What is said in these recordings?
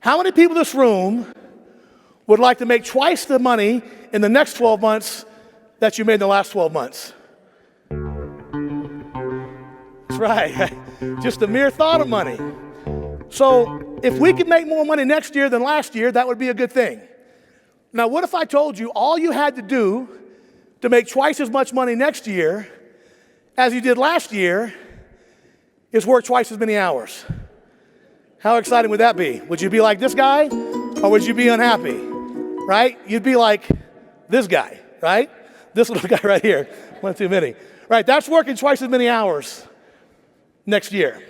How many people in this room would like to make twice the money in the next 12 months that you made in the last 12 months? That's right. Just the mere thought of money. So if we could make more money next year than last year, that would be a good thing. Now, what if I told you all you had to do to make twice as much money next year as you did last year is work twice as many hours? How exciting would that be? Would you be like this guy, or would you be unhappy? Right? You'd be like this guy, right? This little guy right here, one too many. Right, that's working twice as many hours next year.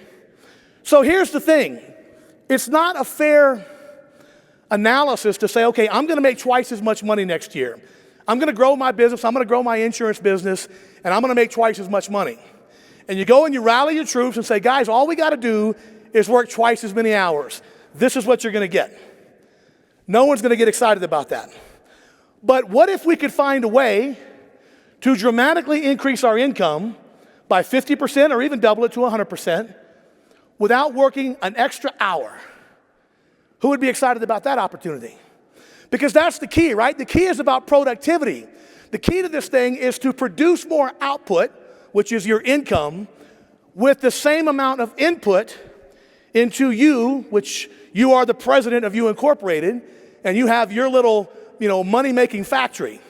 So here's the thing. It's not a fair analysis to say, okay, I'm gonna make twice as much money next year. I'm gonna grow my business, I'm gonna grow my insurance business, and I'm gonna make twice as much money. And you go and you rally your troops and say, guys, all we gotta do is work twice as many hours. This is what you're gonna get. No one's gonna get excited about that. But what if we could find a way to dramatically increase our income by 50% or even double it to 100% without working an extra hour? Who would be excited about that opportunity? Because that's the key, right? The key is about productivity. The key to this thing is to produce more output, which is your income, with the same amount of input into you, which you are the president of You Incorporated, and you have your little, money-making factory.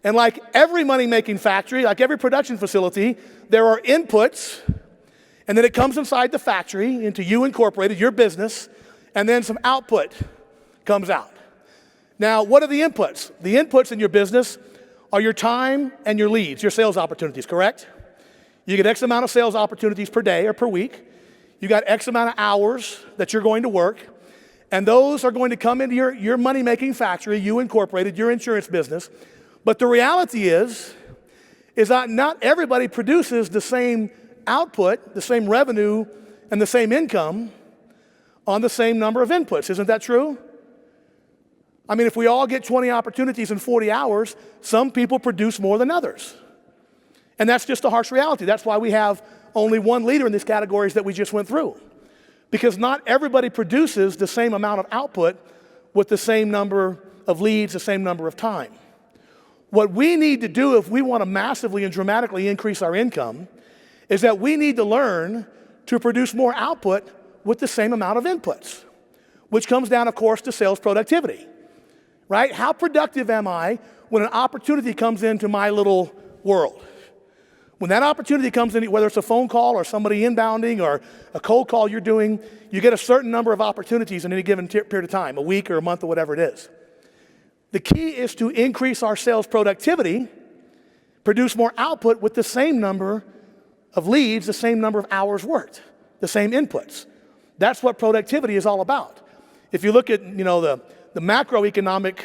And like every money-making factory, like every production facility, there are inputs, and then it comes inside the factory into You Incorporated, your business, and then some output comes out. Now, what are the inputs? The inputs in your business are your time and your leads, your sales opportunities, correct? You get X amount of sales opportunities per day or per week. You got X amount of hours that you're going to work, and those are going to come into your money-making factory, You Incorporated, your insurance business. But the reality is that not everybody produces the same output, the same revenue, and the same income on the same number of inputs. Isn't that true? I mean, if we all get 20 opportunities in 40 hours, some people produce more than others. And that's just a harsh reality. That's why we have only one leader in these categories that we just went through. Because not everybody produces the same amount of output with the same number of leads, the same number of time. What we need to do if we want to massively and dramatically increase our income is that we need to learn to produce more output with the same amount of inputs, which comes down, of course, to sales productivity, right? How productive am I when an opportunity comes into my little world? When that opportunity comes in, whether it's a phone call or somebody inbounding or a cold call you're doing, you get a certain number of opportunities in any given period of time, a week or a month or whatever it is. The key is to increase our sales productivity, produce more output with the same number of leads, the same number of hours worked, the same inputs. That's what productivity is all about. If you look at, the macroeconomic,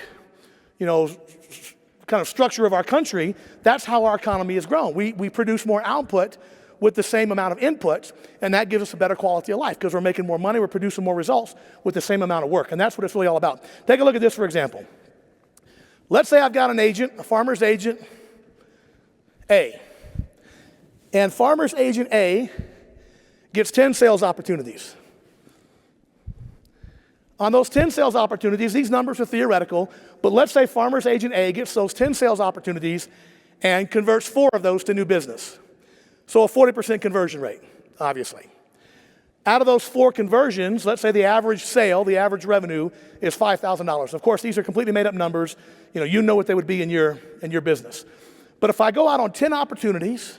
kind of structure of our country, that's how our economy has grown. We produce more output with the same amount of inputs, and that gives us a better quality of life because we're making more money, we're producing more results with the same amount of work, and that's what it's really all about. Take a look at this, for example. Let's say I've got an agent, a farmer's agent A, and farmer's agent A gets 10 sales opportunities. On those 10 sales opportunities, these numbers are theoretical, but let's say farmer's agent A gets those 10 sales opportunities and converts 4 of those to new business. So a 40% conversion rate, obviously. Out of those 4 conversions, let's say the average sale, the average revenue is $5,000. Of course, these are completely made up numbers. You know what they would be in your business. But if I go out on 10 opportunities,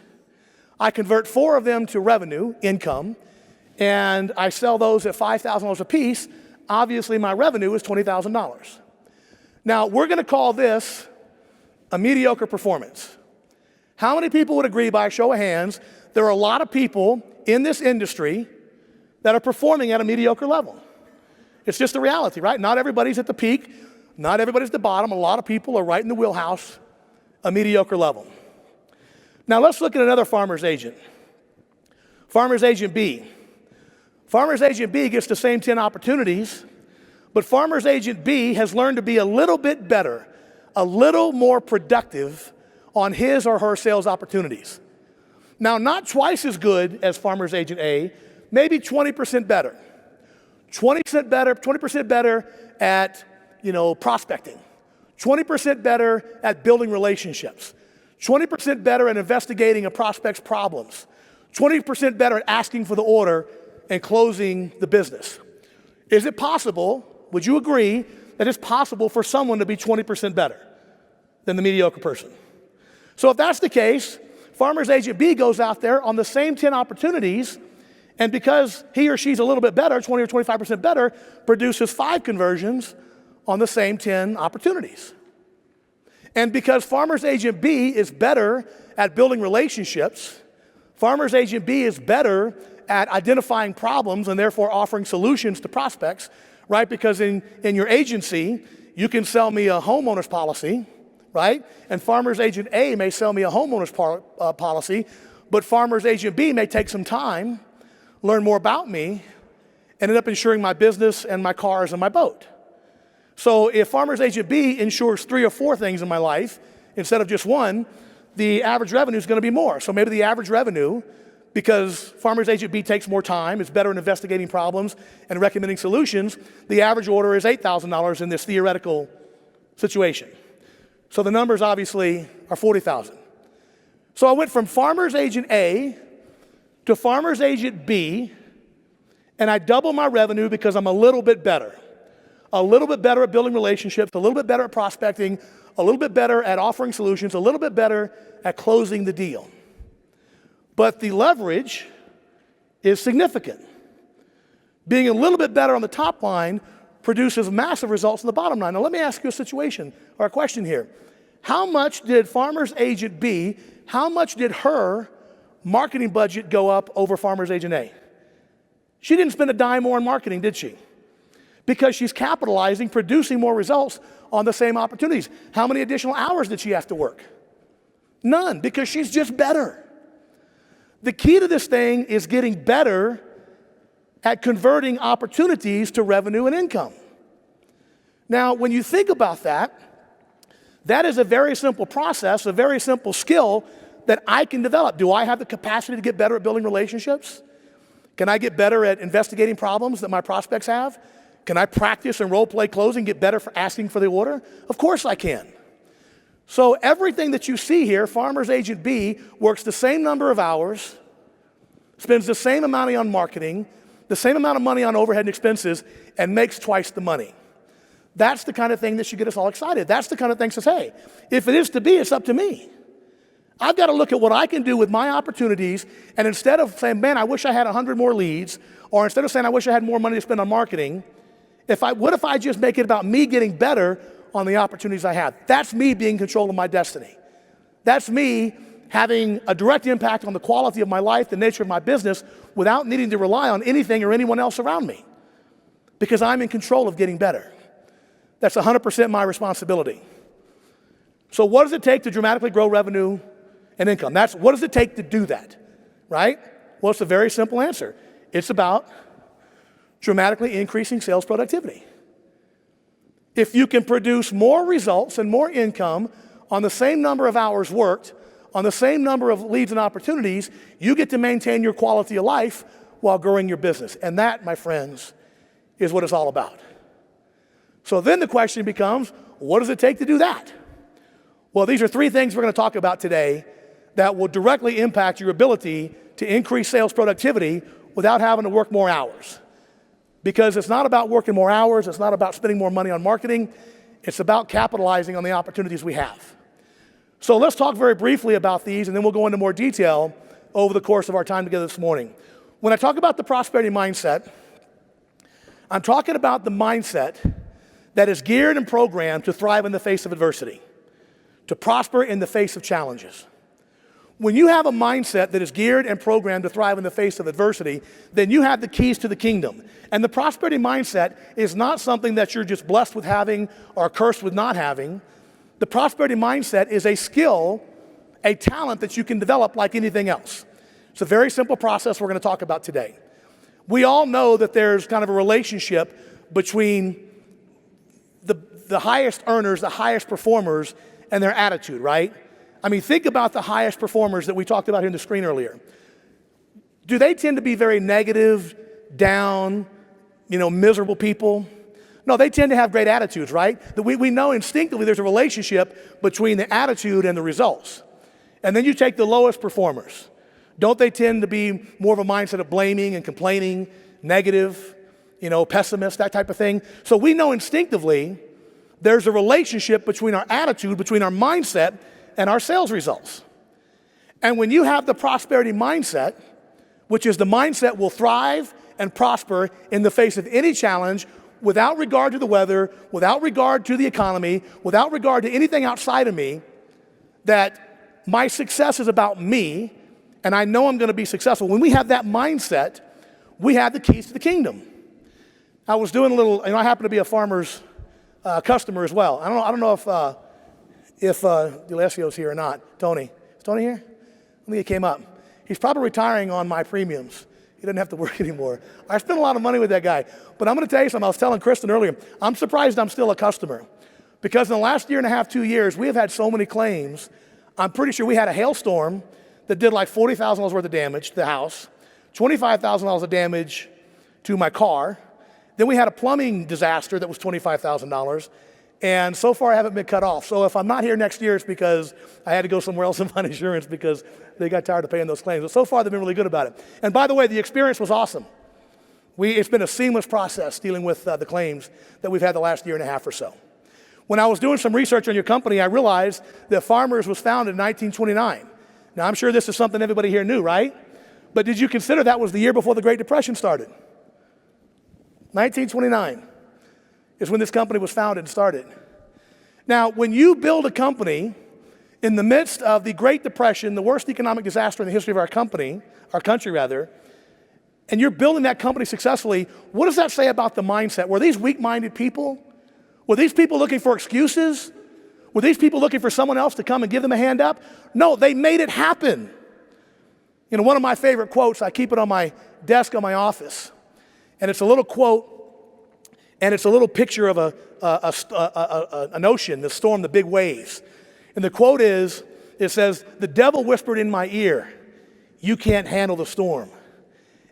I convert 4 of them to revenue, income, and I sell those at $5,000 a piece, obviously my revenue is $20,000. Now, we're gonna call this a mediocre performance. How many people would agree, by a show of hands, there are a lot of people in this industry that are performing at a mediocre level? It's just the reality, right? Not everybody's at the peak, not everybody's at the bottom. A lot of people are right in the wheelhouse, a mediocre level. Now let's look at another farmer's agent. Farmer's agent B. Farmer's agent B gets the same 10 opportunities, but farmer's agent B has learned to be a little bit better, a little more productive on his or her sales opportunities. Now, not twice as good as farmer's agent A, maybe 20% better. 20% better at, prospecting, 20% better at building relationships, 20% better at investigating a prospect's problems, 20% better at asking for the order and closing the business. Is it possible, would you agree, that it's possible for someone to be 20% better than the mediocre person? So if that's the case, Farmer's Agent B goes out there on the same 10 opportunities, and because he or she's a little bit better, 20 or 25% better, produces 5 conversions on the same 10 opportunities. And because Farmer's Agent B is better at building relationships, Farmer's Agent B is better at identifying problems and therefore offering solutions to prospects, right? Because in your agency, you can sell me a homeowner's policy, right? And Farmer's Agent A may sell me a homeowner's policy, but Farmer's Agent B may take some time, learn more about me, and end up insuring my business and my cars and my boat. So if Farmer's Agent B insures 3 or 4 things in my life instead of just one, the average revenue is going to be more. So maybe the average revenue, because Farmer's Agent B takes more time, is better in investigating problems and recommending solutions, the average order is $8,000 in this theoretical situation. So the numbers obviously are 40,000. So I went from Farmer's Agent A to Farmer's Agent B, and I doubled my revenue because I'm a little bit better. A little bit better at building relationships, a little bit better at prospecting, a little bit better at offering solutions, a little bit better at closing the deal. But the leverage is significant. Being a little bit better on the top line produces massive results on the bottom line. Now let me ask you a situation or a question here. How much did Farmer's Agent B, how much did her marketing budget go up over Farmer's Agent A? She didn't spend a dime more on marketing, did she? Because she's capitalizing, producing more results on the same opportunities. How many additional hours did she have to work? None, because she's just better. The key to this thing is getting better at converting opportunities to revenue and income. Now, when you think about that, that is a very simple process, a very simple skill that I can develop. Do I have the capacity to get better at building relationships? Can I get better at investigating problems that my prospects have? Can I practice and role play closing, get better for asking for the order? Of course I can. So everything that you see here, Farmer's Agent B works the same number of hours, spends the same amount of money on marketing, the same amount of money on overhead and expenses, and makes twice the money. That's the kind of thing that should get us all excited. That's the kind of thing that says, hey, if it is to be, it's up to me. I've got to look at what I can do with my opportunities, and instead of saying, man, I wish I had 100 more leads, or instead of saying, I wish I had more money to spend on marketing, what if I just make it about me getting better on the opportunities I have? That's me being in control of my destiny. That's me having a direct impact on the quality of my life, the nature of my business, without needing to rely on anything or anyone else around me, because I'm in control of getting better. That's 100% my responsibility. So what does it take to dramatically grow revenue and income? What does it take to do that, right? Well, it's a very simple answer. It's about dramatically increasing sales productivity. If you can produce more results and more income on the same number of hours worked, on the same number of leads and opportunities, you get to maintain your quality of life while growing your business. And that, my friends, is what it's all about. So then the question becomes, what does it take to do that? Well, these are 3 things we're going to talk about today that will directly impact your ability to increase sales productivity without having to work more hours. Because it's not about working more hours, it's not about spending more money on marketing, it's about capitalizing on the opportunities we have. So let's talk very briefly about these, and then we'll go into more detail over the course of our time together this morning. When I talk about the prosperity mindset, I'm talking about the mindset that is geared and programmed to thrive in the face of adversity, to prosper in the face of challenges. When you have a mindset that is geared and programmed to thrive in the face of adversity, then you have the keys to the kingdom. And the prosperity mindset is not something that you're just blessed with having or cursed with not having. The prosperity mindset is a skill, a talent that you can develop like anything else. It's a very simple process we're going to talk about today. We all know that there's kind of a relationship between the highest earners, the highest performers, and their attitude, right? I mean, think about the highest performers that we talked about here on the screen earlier. Do they tend to be very negative, down, miserable people. No, they tend to have great attitudes, right? We know instinctively there's a relationship between the attitude and the results. And then you take the lowest performers. Don't they tend to be more of a mindset of blaming and complaining, negative, pessimist, that type of thing? So we know instinctively there's a relationship between our attitude, between our mindset, and our sales results. And when you have the prosperity mindset, which is the mindset will thrive and prosper in the face of any challenge, without regard to the weather, without regard to the economy, without regard to anything outside of me, that my success is about me, and I know I'm going to be successful. When we have that mindset, we have the keys to the kingdom. I was doing a little, I happen to be a farmer's customer as well. I don't know if DeLesio's here or not. Tony. Is Tony here? I think he came up. He's probably retiring on my premiums. He doesn't have to work anymore. I spent a lot of money with that guy. But I'm going to tell you something. I was telling Kristen earlier. I'm surprised I'm still a customer. Because in the last year and a half, 2 years, we have had so many claims. I'm pretty sure we had a hailstorm that did like $40,000 worth of damage to the house, $25,000 of damage to my car. Then we had a plumbing disaster that was $25,000. And so far, I haven't been cut off. So if I'm not here next year, it's because I had to go somewhere else and find insurance because they got tired of paying those claims. But so far, they've been really good about it. And by the way, the experience was awesome. It's been a seamless process dealing with the claims that we've had the last year and a half or so. When I was doing some research on your company, I realized that Farmers was founded in 1929. Now, I'm sure this is something everybody here knew, right? But did you consider that was the year before the Great Depression started? 1929 is when this company was founded and started. Now, when you build a company in the midst of the Great Depression, the worst economic disaster in the history of our country, and you're building that company successfully, what does that say about the mindset? Were these weak-minded people? Were these people looking for excuses? Were these people looking for someone else to come and give them a hand up? No, they made it happen. One of my favorite quotes, I keep it on my desk on my office, and it's a little quote, and it's a little picture of an ocean, the storm, the big waves. And the quote is, it says, "The devil whispered in my ear, 'You can't handle the storm.'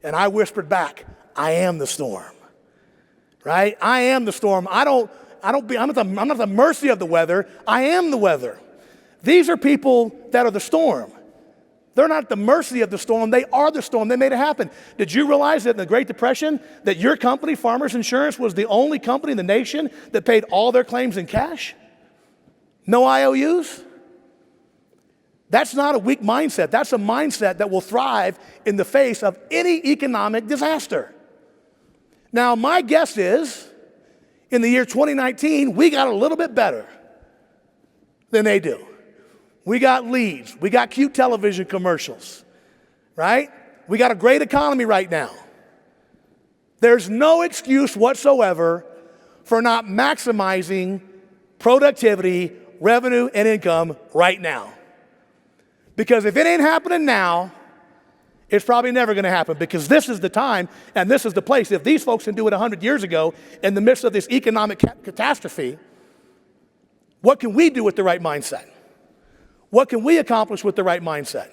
And I whispered back, 'I am the storm.'" Right? I am the storm. I'm not at the mercy of the weather. I am the weather. These are people that are the storm. They're not at the mercy of the storm. They are the storm. They made it happen. Did you realize that in the Great Depression, that your company, Farmers Insurance, was the only company in the nation that paid all their claims in cash? No IOUs? That's not a weak mindset. That's a mindset that will thrive in the face of any economic disaster. Now, my guess is, in the year 2019, we got a little bit better than they do. We got leads. We got cute television commercials, right? We got a great economy right now. There's no excuse whatsoever for not maximizing productivity, revenue, and income right now. Because if it ain't happening now, it's probably never going to happen, because this is the time and this is the place. If these folks can do it 100 years ago in the midst of this economic catastrophe, what can we do with the right mindset? What can we accomplish with the right mindset?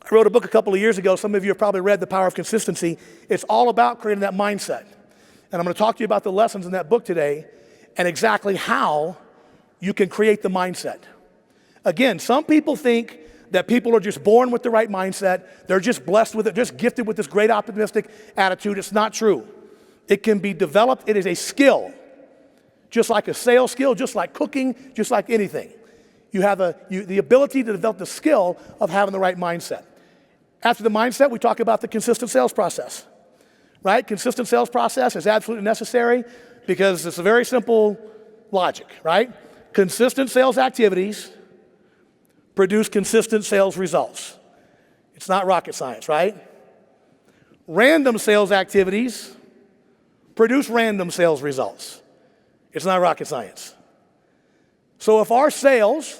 I wrote a book a couple of years ago. Some of you have probably read The Power of Consistency. It's all about creating that mindset. And I'm going to talk to you about the lessons in that book today and exactly how you can create the mindset. Again, some people think that people are just born with the right mindset. They're just blessed with it, just gifted with this great optimistic attitude. It's not true. It can be developed. It is a skill, just like a sales skill, just like cooking, just like anything. You have the ability to develop the skill of having the right mindset. After the mindset, we talk about the consistent sales process, right? Consistent sales process is absolutely necessary because it's a very simple logic, right? Consistent sales activities produce consistent sales results. It's not rocket science, right? Random sales activities produce random sales results. It's not rocket science. So if our sales,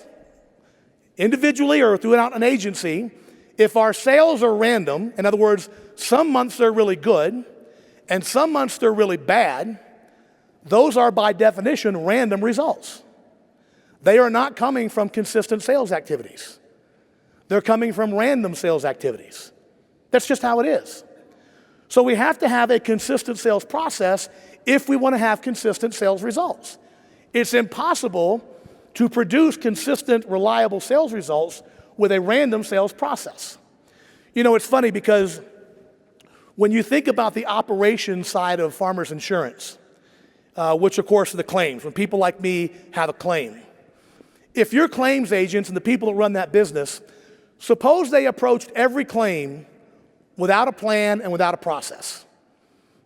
individually or throughout an agency, if our sales are random, in other words, some months they're really good and some months they're really bad, those are by definition random results. They are not coming from consistent sales activities. They're coming from random sales activities. That's just how it is. So we have to have a consistent sales process if we want to have consistent sales results. It's impossible to produce consistent, reliable sales results with a random sales process. You know, it's funny because when you think about the operation side of Farmers Insurance, which of course are the claims, when people like me have a claim. If your claims agents and the people that run that business, suppose they approached every claim without a plan and without a process.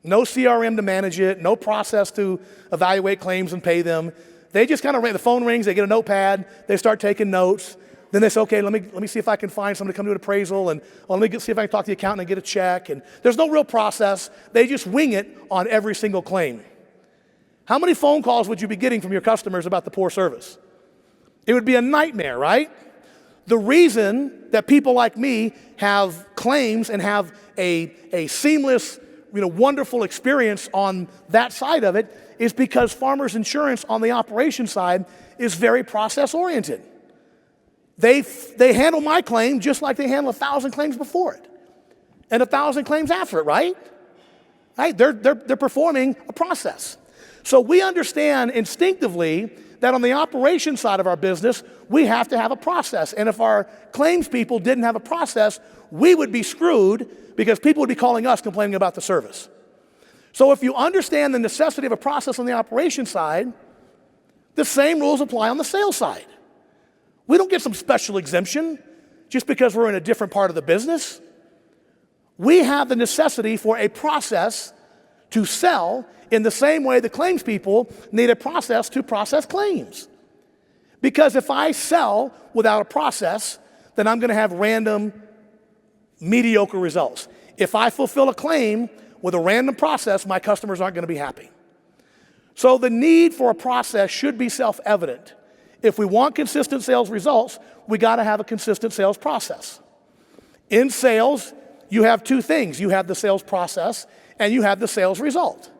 No CRM to manage it, no process to evaluate claims and pay them. They just kind of the phone rings, they get a notepad, they start taking notes. Then they say, okay, let me see if I can find somebody to come do an appraisal, and let me see if I can talk to the accountant and get a check. And there's no real process. They just wing it on every single claim. How many phone calls would you be getting from your customers about the poor service? It would be a nightmare, right? The reason that people like me have claims and have a seamless, wonderful experience on that side of it is because Farmers Insurance on the operation side is very process-oriented. They handle my claim just like they handle 1,000 claims before it and 1,000 claims after it, right? Right? They're performing a process. So we understand instinctively that on the operation side of our business, we have to have a process. And if our claims people didn't have a process, we would be screwed because people would be calling us complaining about the service. So if you understand the necessity of a process on the operation side, the same rules apply on the sales side. We don't get some special exemption just because we're in a different part of the business. We have the necessity for a process to sell in the same way the claims people need a process to process claims. Because if I sell without a process, then I'm going to have random, mediocre results. If I fulfill a claim with a random process, my customers aren't going to be happy. So the need for a process should be self-evident. If we want consistent sales results, we got to have a consistent sales process. In sales, you have two things. You have the sales process and you have the sales result.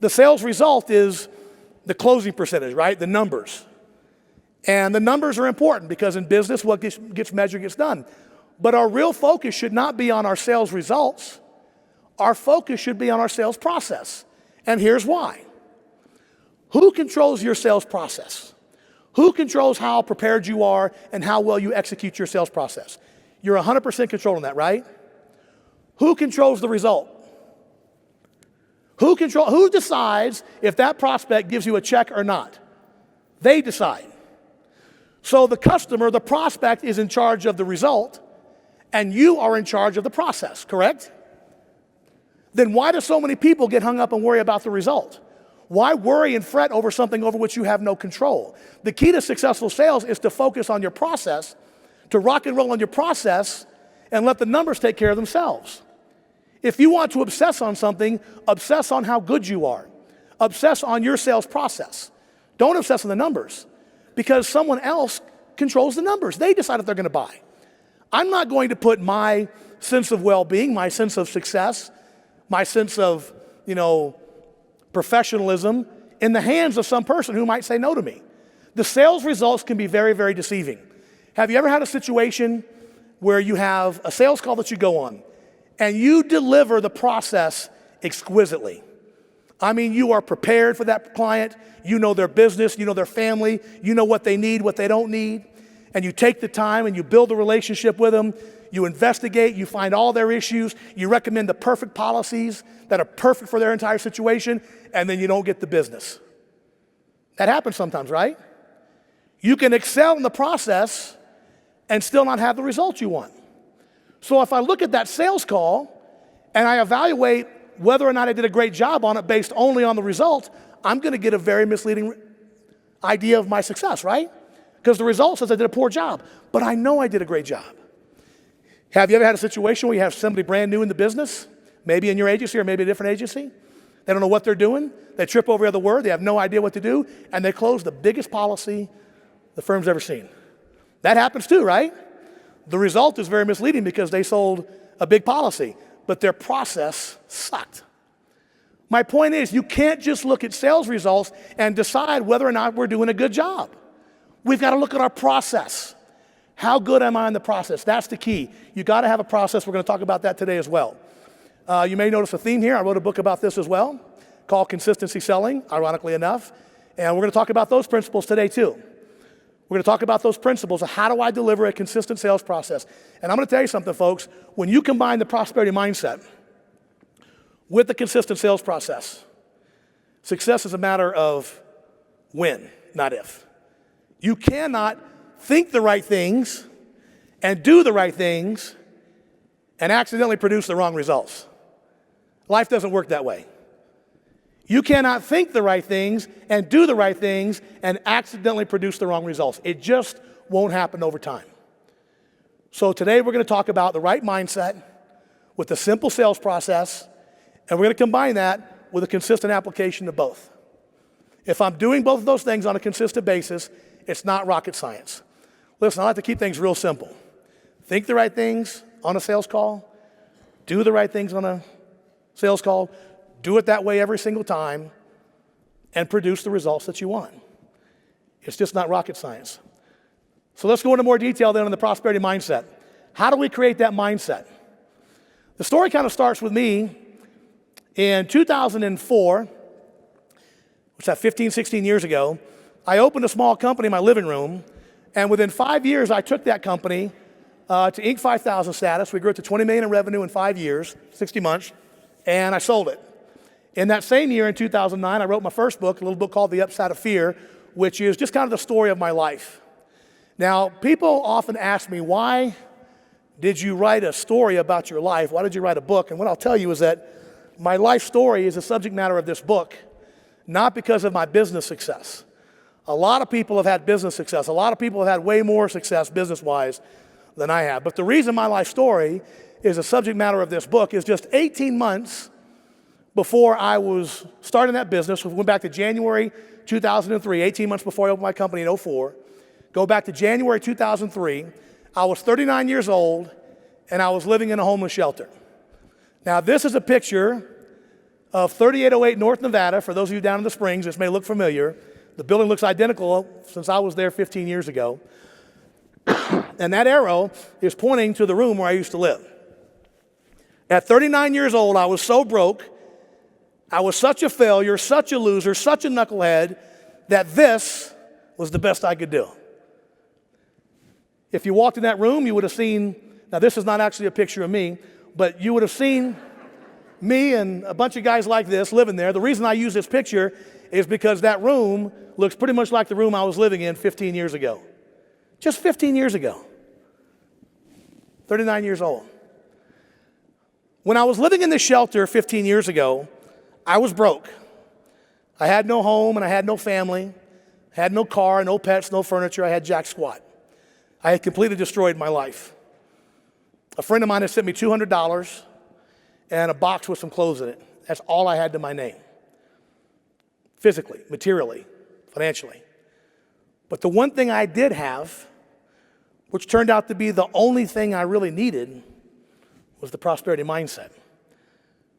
The sales result is the closing percentage, right? The numbers. And the numbers are important because in business, what gets measured gets done. But our real focus should not be on our sales results. Our focus should be on our sales process. And here's why. Who controls your sales process? Who controls how prepared you are and how well you execute your sales process? You're 100% controlling that, right? Who controls the result? Who decides if that prospect gives you a check or not? They decide. So the customer, the prospect, is in charge of the result, and you are in charge of the process, correct? Then why do so many people get hung up and worry about the result? Why worry and fret over something over which you have no control? The key to successful sales is to focus on your process, to rock and roll on your process, and let the numbers take care of themselves. If you want to obsess on something, obsess on how good you are. Obsess on your sales process. Don't obsess on the numbers because someone else controls the numbers. They decide if they're going to buy. I'm not going to put my sense of well-being, my sense of success, my sense of, professionalism in the hands of some person who might say no to me. The sales results can be very, very deceiving. Have you ever had a situation where you have a sales call that you go on and you deliver the process exquisitely? I mean, you are prepared for that client. You know their business. You know their family. You know what they need, what they don't need. And you take the time and you build a relationship with them. You investigate. You find all their issues. You recommend the perfect policies that are perfect for their entire situation. And then you don't get the business. That happens sometimes, right? You can excel in the process and still not have the results you want. So if I look at that sales call and I evaluate whether or not I did a great job on it based only on the result, I'm going to get a very misleading idea of my success, right? Because the result says I did a poor job, but I know I did a great job. Have you ever had a situation where you have somebody brand new in the business, maybe in your agency or maybe a different agency? They don't know what they're doing. They trip over every other word. They have no idea what to do, and they close the biggest policy the firm's ever seen. That happens too, right? The result is very misleading because they sold a big policy, but their process sucked. My point is, you can't just look at sales results and decide whether or not we're doing a good job. We've got to look at our process. How good am I in the process? That's the key. You got to have a process. We're going to talk about that today as well. You may notice a theme here. I wrote a book about this as well called Consistency Selling, ironically enough. And we're going to talk about those principles today too. We're going to talk about those principles of how do I deliver a consistent sales process. And I'm going to tell you something, folks. When you combine the prosperity mindset with the consistent sales process, success is a matter of when, not if. You cannot think the right things and do the right things and accidentally produce the wrong results. Life doesn't work that way. You cannot think the right things and do the right things and accidentally produce the wrong results. It just won't happen over time. So today we're going to talk about the right mindset with the simple sales process, and we're going to combine that with a consistent application of both. If I'm doing both of those things on a consistent basis, it's not rocket science. Listen, I like to keep things real simple. Think the right things on a sales call, do the right things on a sales call, do it that way every single time, and produce the results that you want. It's just not rocket science. So let's go into more detail then on the prosperity mindset. How do we create that mindset? The story kind of starts with me in 2004, which is that 15, 16 years ago. I opened a small company in my living room, and within 5 years, I took that company to Inc. 5000 status. We grew it to $20 million in revenue in 5 years, 60 months, and I sold it. In that same year, in 2009, I wrote my first book, a little book called The Upside of Fear, which is just kind of the story of my life. Now, people often ask me, why did you write a story about your life? Why did you write a book? And what I'll tell you is that my life story is the subject matter of this book, not because of my business success. A lot of people have had business success. A lot of people have had way more success business-wise than I have. But the reason my life story is the subject matter of this book is just 18 months before I was starting that business. We went back to January 2003, 18 months before I opened my company in 2004. Go back to January 2003. I was 39 years old, and I was living in a homeless shelter. Now, this is a picture of 3808 North Nevada. For those of you down in the Springs, this may look familiar. The building looks identical since I was there 15 years ago. And that arrow is pointing to the room where I used to live. At 39 years old, I was so broke, I was such a failure, such a loser, such a knucklehead, that this was the best I could do. If you walked in that room, you would have seen, now this is not actually a picture of me, but you would have seen me and a bunch of guys like this living there. The reason I use this picture is because that room looks pretty much like the room I was living in 15 years ago. Just 15 years ago. 39 years old. When I was living in this shelter 15 years ago, I was broke. I had no home and I had no family. I had no car, no pets, no furniture. I had jack squat. I had completely destroyed my life. A friend of mine had sent me $200 and a box with some clothes in it. That's all I had to my name. Physically, materially, financially. But the one thing I did have, which turned out to be the only thing I really needed, was the prosperity mindset.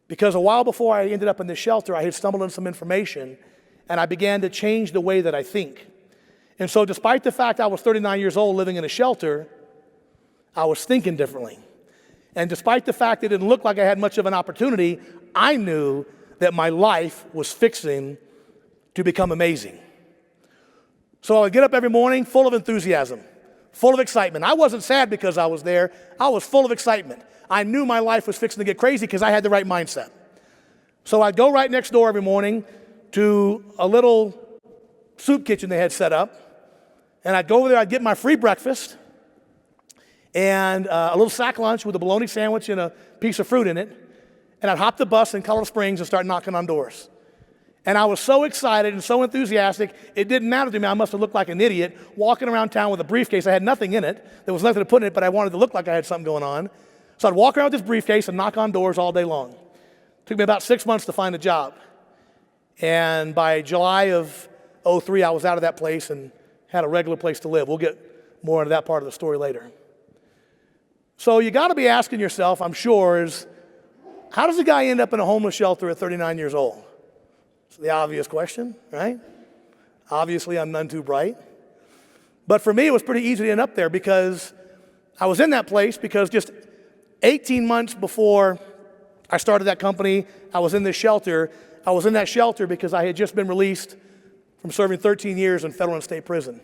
Because a while before I ended up in this shelter, I had stumbled on some information, and I began to change the way that I think. And so despite the fact I was 39 years old living in a shelter, I was thinking differently. And despite the fact it didn't look like I had much of an opportunity, I knew that my life was fixing to become amazing. So I would get up every morning full of enthusiasm, full of excitement. I wasn't sad because I was there. I was full of excitement. I knew my life was fixing to get crazy because I had the right mindset. So I'd go right next door every morning to a little soup kitchen they had set up, and I'd go over there, I'd get my free breakfast and a little sack lunch with a bologna sandwich and a piece of fruit in it, and I'd hop the bus in Colorado Springs and start knocking on doors. And I was so excited and so enthusiastic, it didn't matter to me. I must have looked like an idiot walking around town with a briefcase. I had nothing in it. There was nothing to put in it, but I wanted to look like I had something going on. So I'd walk around with this briefcase and knock on doors all day long. It took me about 6 months to find a job. And by July of 2003, I was out of that place and had a regular place to live. We'll get more into that part of the story later. So you got to be asking yourself, I'm sure, is how does a guy end up in a homeless shelter at 39 years old? It's the obvious question, right? Obviously, I'm none too bright. But for me, it was pretty easy to end up there because I was in that place because just 18 months before I started that company. I was in this shelter. I was in that shelter because I had just been released from serving 13 years in federal and state prison.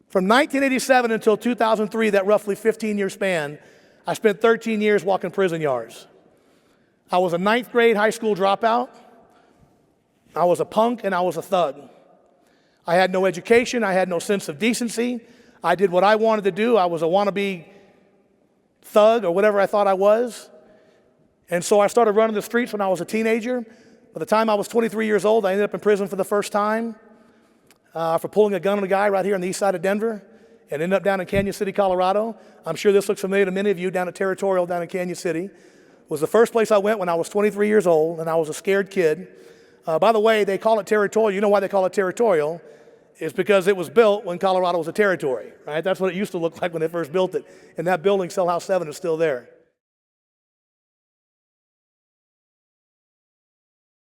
From 1987 until 2003, that roughly 15-year span, I spent 13 years walking prison yards. I was a 9th grade high school dropout. I was a punk and I was a thug. I had no education. I had no sense of decency. I did what I wanted to do. I was a wannabe thug or whatever I thought I was. And so I started running the streets when I was a teenager. By the time I was 23 years old, I ended up in prison for the first time for pulling a gun on a guy right here on the east side of Denver, and ended up down in Canyon City, Colorado. I'm sure this looks familiar to many of you down at Territorial down in Canyon City. It was the first place I went when I was 23 years old, and I was a scared kid. By the way, they call it Territorial. You know why they call it Territorial? It's because it was built when Colorado was a territory, right? That's what it used to look like when they first built it. And that building, Cell House 7, is still there.